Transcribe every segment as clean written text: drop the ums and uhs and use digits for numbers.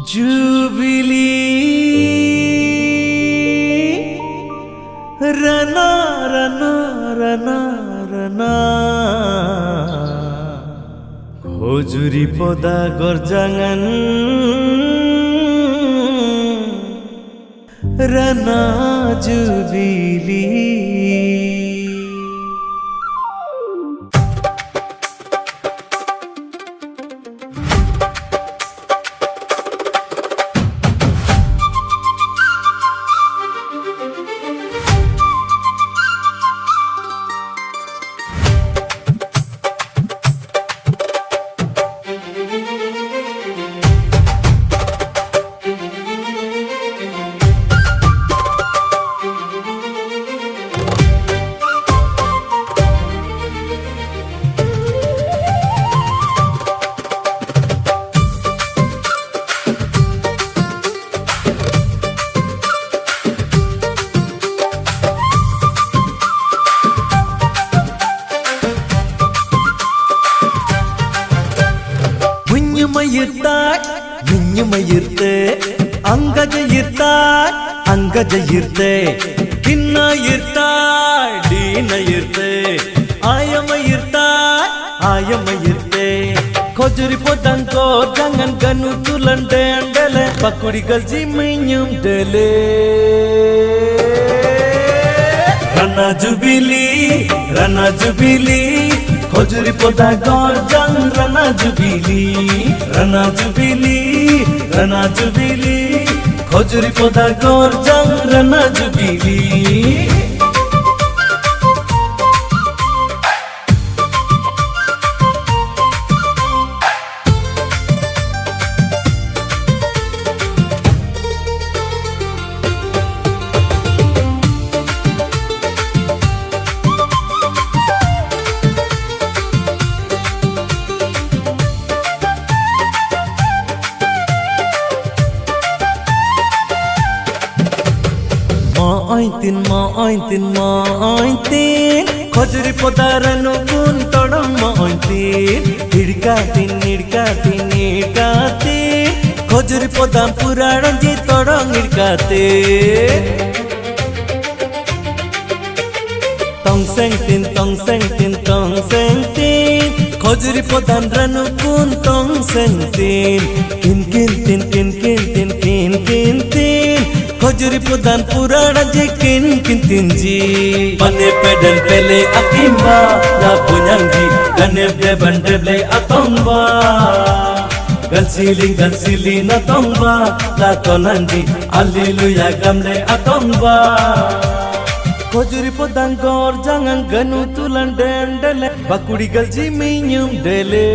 Jubilee Rana Rana Rana Rana Hojuri poda gorjangan Rana Jubilee Minyumayirte, angajayirte, angajayirte, kinnayirte, dinayirte, ayamayirte, ayamayirte. Khojuri podanko jangan ganu tulande andele, pakuri galji minyum dele. Rana Jubilee, Rana Jubilee. Khojuri poda gorjang Rana Jubilee Rana Jubilee Rana Jubilee Khojuri poda gorjang Rana Jubilee Mointin Khojuri podaranu gun todam mointin Nidkatin Khojuri podam puradanji todam nidkatin Tong seng tin Khojuri podan ranu gun tong seng tin Kin Khojuri podan purana je kin tinji Pane pedal pele akimba la punyangi Ganeb de bandeble atomba Gansili na tomba la tonandi Alleluya gamle atomba Khojuri podan gor jangan ganu tulan dendele Bakuri galji minyum dele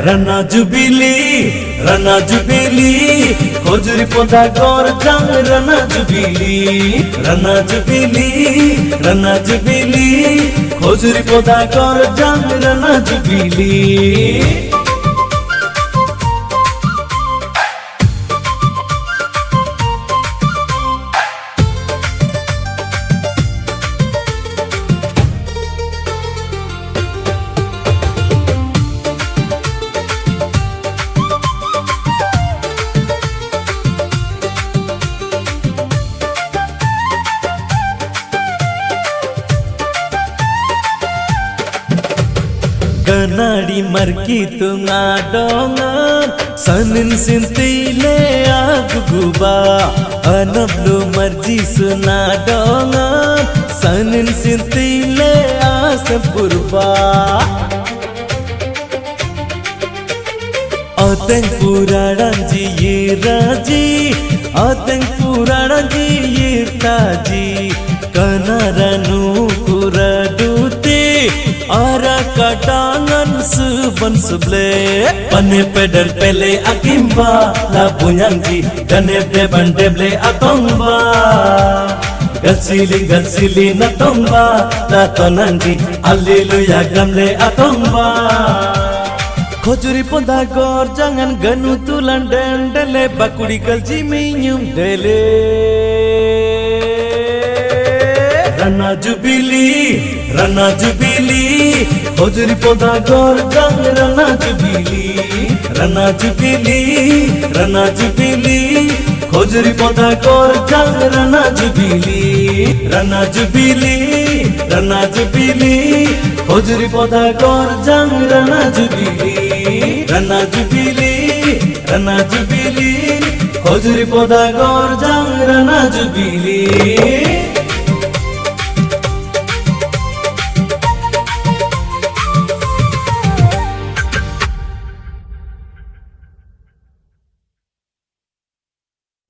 Rana Jubilee, Rana Jubilee, Khojuri poda gorjang Rana Jubilee, Rana Jubilee, Rana Jubilee, Khojuri poda gorjang Rana Jubilee. Kanadi marki tunga dongan sanin sintile aguguba anablu marji suna dongan sanin sintile asapurba ateng puradanji yiraji ateng puradanji yirtaji kanaranu kuradute Ara kadangan suban suble Pane pedal pele akimba La punyangi ganeb de bandeble atomba Gansili na tomba La tonangi Alleluya gamle atomba Khojuri poda gor jangan ganu tulan dendele Bakuri galji minyum dele Rana জুবিলি হজুরি পদা গর জাং রানা জুবিলি হজুরি পদা গর জাং রানা জুবিলি হজুরি পদা গর জাং রানা জুবিলি হজুরি পদা গর জাং রানা জুবিলি